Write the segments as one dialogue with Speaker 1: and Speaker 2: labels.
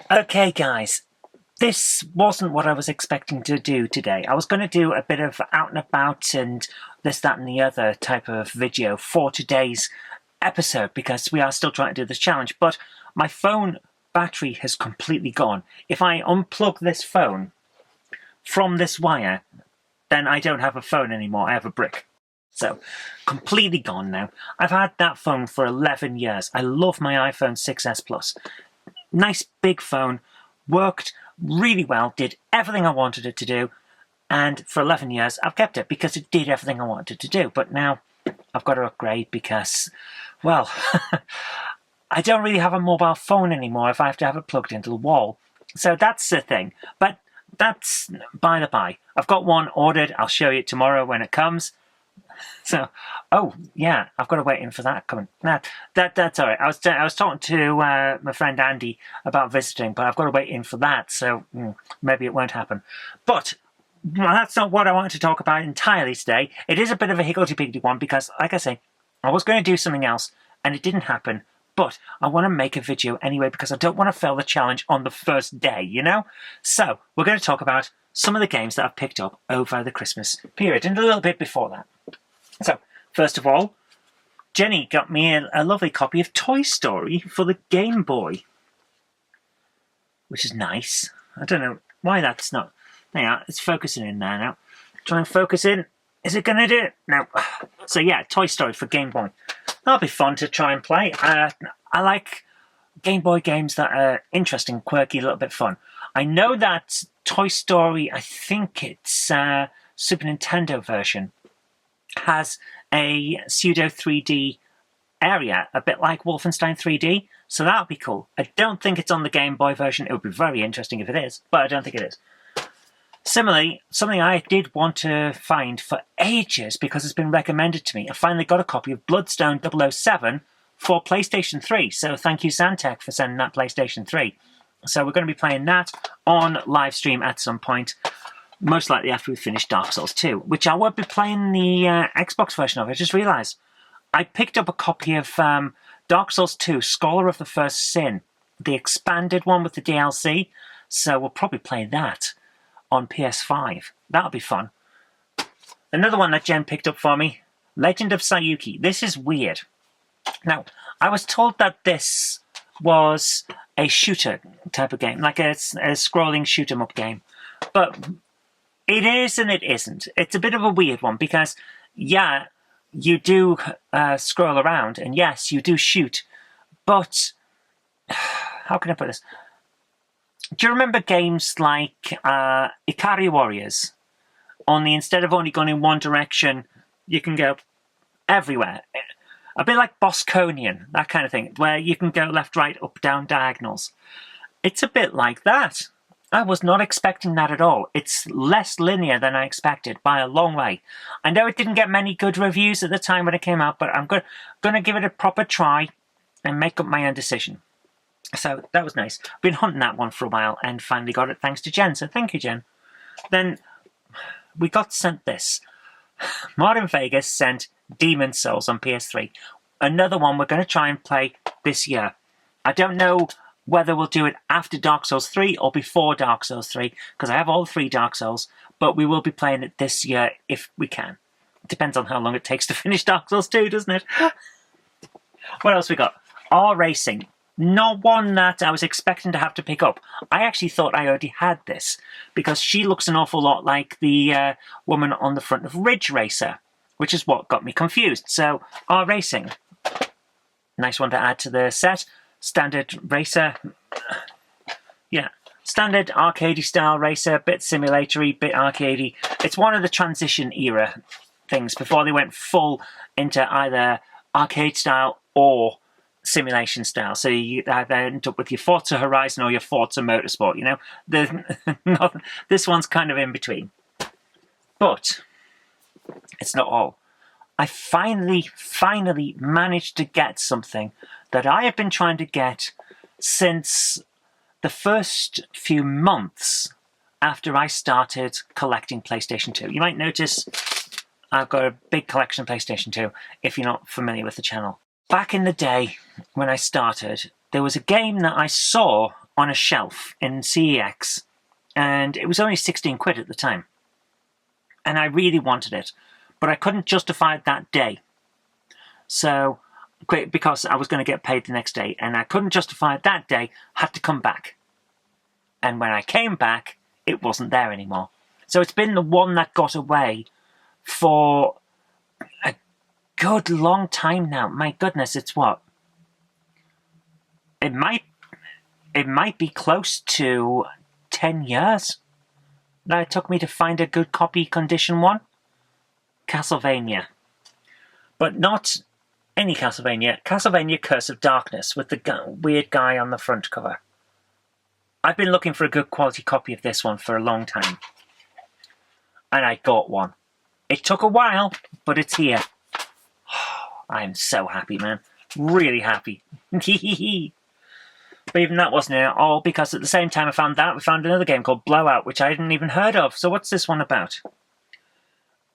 Speaker 1: Okay, guys, this wasn't what I was expecting to do today. I was going to do a bit of out and about and this, that, and the other type of video for today's episode because we are still trying to do this challenge, but my phone battery has completely gone. If I unplug this phone from this wire, then I don't have a phone anymore. I have a brick. So, completely gone now. I've had that phone for 11 years. I love my iPhone 6s Plus. Nice big phone, worked really well, did everything I wanted it to do, and for 11 years I've kept it because it did everything I wanted to do. But now I've got to upgrade because, well, I don't really have a mobile phone anymore if I have to have it plugged into the wall. So that's the thing. But that's by the by. I've got one ordered. I'll show you tomorrow when it comes. So, oh yeah, I've got to wait in for that coming. Nah, that's all right. I was talking to my friend Andy about visiting, but I've got to wait in for that. So maybe it won't happen. But well, that's not what I wanted to talk about entirely today. It is a bit of a higgledy-piggledy one because, like I say, I was going to do something else and it didn't happen. But I want to make a video anyway because I don't want to fail the challenge on the first day, you know? So we're going to talk about some of the games that I've picked up over the Christmas period and a little bit before that. So, first of all, Jenny got me a lovely copy of Toy Story for the Game Boy, which is nice. I don't know why that's not... There you are, it's focusing in there now. Try and focus in. Is it going to do it? No. So yeah, Toy Story for Game Boy. That'll be fun to try and play. I like Game Boy games that are interesting, quirky, a little bit fun. I know that Toy Story, I think it's Super Nintendo version, has a pseudo 3D area, a bit like Wolfenstein 3D, so that would be cool. I don't think it's on the Game Boy version. It would be very interesting if it is, but I don't think it is. Similarly, something I did want to find for ages because it's been recommended to me, I finally got a copy of Bloodstone 007 for PlayStation 3, so thank you Santec for sending that PlayStation 3. So we're going to be playing that on live stream at some point. Most likely after we finish Dark Souls 2, which I won't be playing the Xbox version of. I just realised I picked up a copy of Dark Souls 2, Scholar of the First Sin, the expanded one with the DLC, so we'll probably play that on PS5. That'll be fun. Another one that Jen picked up for me, Legend of Sayuki. This is weird. Now, I was told that this was a shooter type of game, like a scrolling shoot-'em-up game, but it is and it isn't. It's a bit of a weird one because, yeah, you do scroll around and yes, you do shoot, but how can I put this? Do you remember games like Ikari Warriors? Only instead of only going in one direction, you can go everywhere. A bit like Bosconian, that kind of thing, where you can go left, right, up, down, diagonals. It's a bit like that. I was not expecting that at all. It's less linear than I expected by a long way. I know it didn't get many good reviews at the time when it came out, but I'm going to give it a proper try and make up my own decision. So that was nice. I've been hunting that one for a while and finally got it thanks to Jen, so thank you, Jen. Then we got sent this. Martin Vegas sent Demon Souls on PS3. Another one we're going to try and play this year. I don't know whether we'll do it after Dark Souls 3 or before Dark Souls 3, because I have all 3 Dark Souls, but we will be playing it this year if we can. It depends on how long it takes to finish Dark Souls 2, doesn't it? What else we got? R-Racing. Not one that I was expecting to have to pick up. I actually thought I already had this, because she looks an awful lot like the woman on the front of Ridge Racer, which is what got me confused. So, R-Racing. Nice one to add to the set. Standard racer, yeah, standard arcadey style racer, bit simulatory, bit arcadey. It's one of the transition era things before they went full into either arcade style or simulation style. So you either end up with your Forza Horizon or your Forza Motorsport, you know. This one's kind of in between. But it's not all. I finally managed to get something that I have been trying to get since the first few months after I started collecting PlayStation 2. You might notice I've got a big collection of PlayStation 2 if you're not familiar with the channel. Back in the day when I started, there was a game that I saw on a shelf in CEX, and it was only 16 quid at the time. And I really wanted it, but I couldn't justify it that day. So, because I was going to get paid the next day, and I couldn't justify it that day, had to come back. And when I came back, it wasn't there anymore. So it's been the one that got away for a good long time now. My goodness, it's what? It might be close to 10 years that it took me to find a good copy condition one. Castlevania. But not any Castlevania. Castlevania Curse of Darkness with the weird guy on the front cover. I've been looking for a good quality copy of this one for a long time. And I got one. It took a while, but it's here. I'm so happy, man. Really happy. But even that wasn't it all, because at the same time I found that, we found another game called Blowout, which I hadn't even heard of. So what's this one about?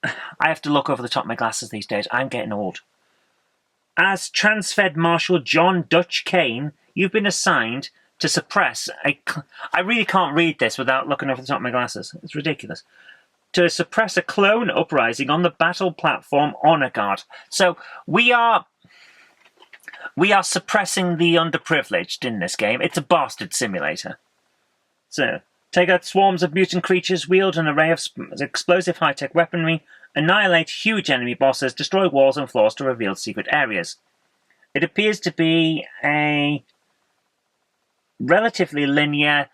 Speaker 1: I have to look over the top of my glasses these days. I'm getting old. As Transfed Marshal John Dutch Kane, you've been assigned to suppress a... I really can't read this without looking over the top of my glasses. It's ridiculous. To suppress a clone uprising on the battle platform Honor Guard. So we are suppressing the underprivileged in this game. It's a bastard simulator. So, take out swarms of mutant creatures, wield an array of explosive high-tech weaponry, annihilate huge enemy bosses, destroy walls and floors to reveal secret areas. It appears to be a relatively linear,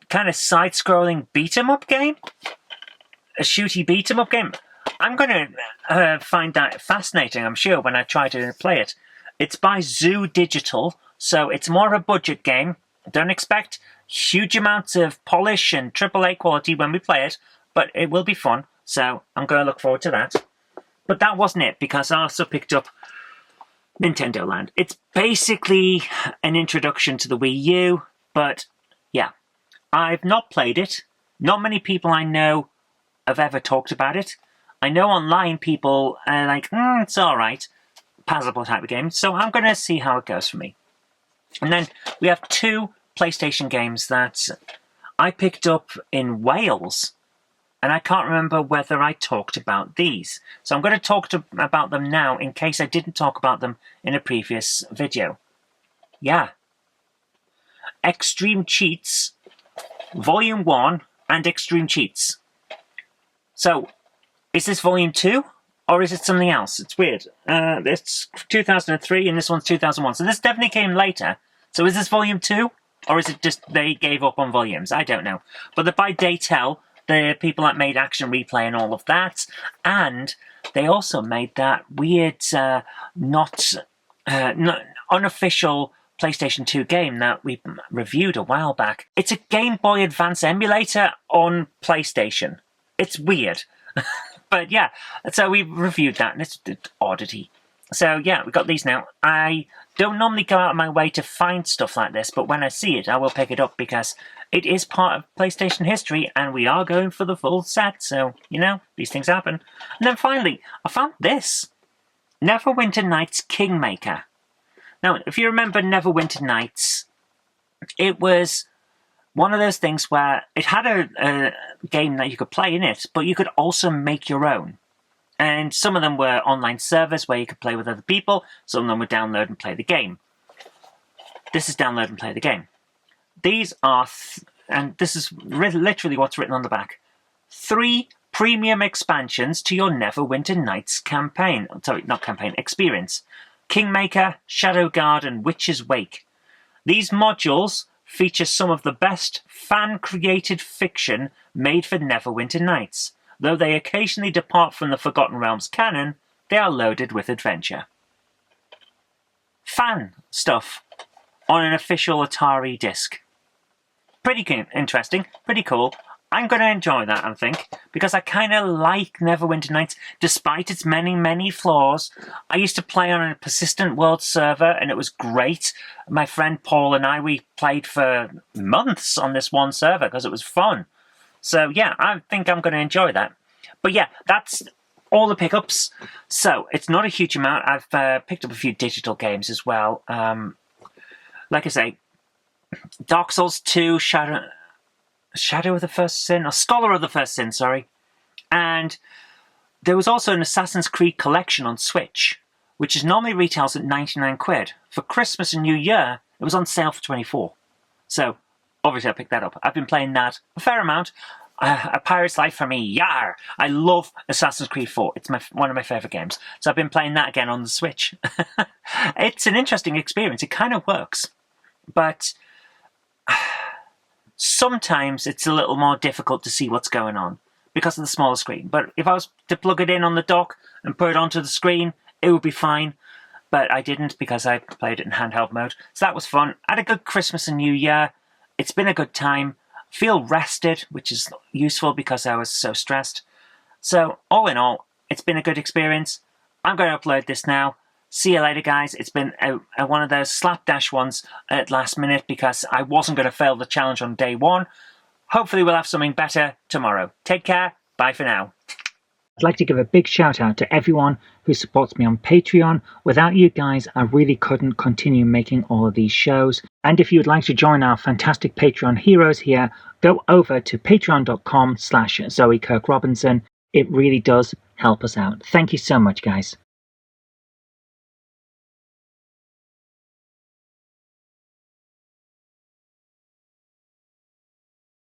Speaker 1: kind of side-scrolling beat-em-up game? A shooty beat-em-up game? I'm going to find that fascinating, I'm sure, when I try to play it. It's by Zoo Digital, so it's more of a budget game. Don't expect huge amounts of polish and AAA quality when we play it, but it will be fun, so I'm going to look forward to that. But that wasn't it, because I also picked up Nintendo Land. It's basically an introduction to the Wii U, but yeah, I've not played it. Not many people I know have ever talked about it. I know online people are like, it's alright, passable type of game, so I'm going to see how it goes for me. And then we have two PlayStation games that I picked up in Wales, and I can't remember whether I talked about these. So I'm going to talk about them now in case I didn't talk about them in a previous video. Yeah. Extreme Cheats, Volume 1 and Extreme Cheats. So, is this Volume 2? Or is it something else? It's weird. It's 2003 and this one's 2001. So this definitely came later. So is this Volume 2? Or is it just they gave up on volumes? I don't know. But they're by Daytel, the people that made Action Replay and all of that. And they also made that weird, not unofficial PlayStation 2 game that we reviewed a while back. It's a Game Boy Advance emulator on PlayStation. It's weird. But yeah, so we reviewed that, and it's an oddity. So yeah, we got these now. I don't normally go out of my way to find stuff like this, but when I see it, I will pick it up because it is part of PlayStation history, and we are going for the full set, so, you know, these things happen. And then finally, I found this. Neverwinter Nights Kingmaker. Now, if you remember Neverwinter Nights, it was one of those things where it had a game that you could play in it, but you could also make your own. And some of them were online servers where you could play with other people. Some of them would download and play the game. This is download and play the game. These are, and this is literally what's written on the back, 3 premium expansions to your Neverwinter Nights campaign. Sorry, not campaign, experience. Kingmaker, Shadow Guard, and Witch's Wake. These modules feature some of the best fan-created fiction made for Neverwinter Nights. Though they occasionally depart from the Forgotten Realms canon, they are loaded with adventure. Fan stuff on an official Atari disc. Pretty interesting, pretty cool. I'm going to enjoy that, I think, because I kind of like Neverwinter Nights, despite its many, many flaws. I used to play on a Persistent World server, and it was great. My friend Paul and I, we played for months on this one server because it was fun. So yeah, I think I'm going to enjoy that. But yeah, that's all the pickups. So it's not a huge amount. I've picked up a few digital games as well. Like I say, Dark Souls 2, Shadow of the First Sin, or Scholar of the First Sin, sorry. And there was also an Assassin's Creed collection on Switch, which is normally retails at 99 quid. For Christmas and New Year, it was on sale for 24. So, obviously I picked that up. I've been playing that a fair amount. A Pirate's Life for me, yar! I love Assassin's Creed 4. It's one of my favourite games. So I've been playing that again on the Switch. It's an interesting experience. It kind of works. But sometimes it's a little more difficult to see what's going on because of the smaller screen. But if I was to plug it in on the dock and put it onto the screen, it would be fine. But I didn't because I played it in handheld mode. So that was fun. I had a good Christmas and New Year. It's been a good time. Feel rested, which is useful because I was so stressed. So, all in all, it's been a good experience. I'm going to upload this now. See you later, guys. It's been one of those slapdash ones at last minute because I wasn't going to fail the challenge on day one. Hopefully we'll have something better tomorrow. Take care. Bye for now. I'd like to give a big shout out to everyone who supports me on Patreon. Without you guys, I really couldn't continue making all of these shows. And if you'd like to join our fantastic Patreon heroes here, go over to patreon.com/Zoe Kirk-Robinson. It really does help us out. Thank you so much, guys.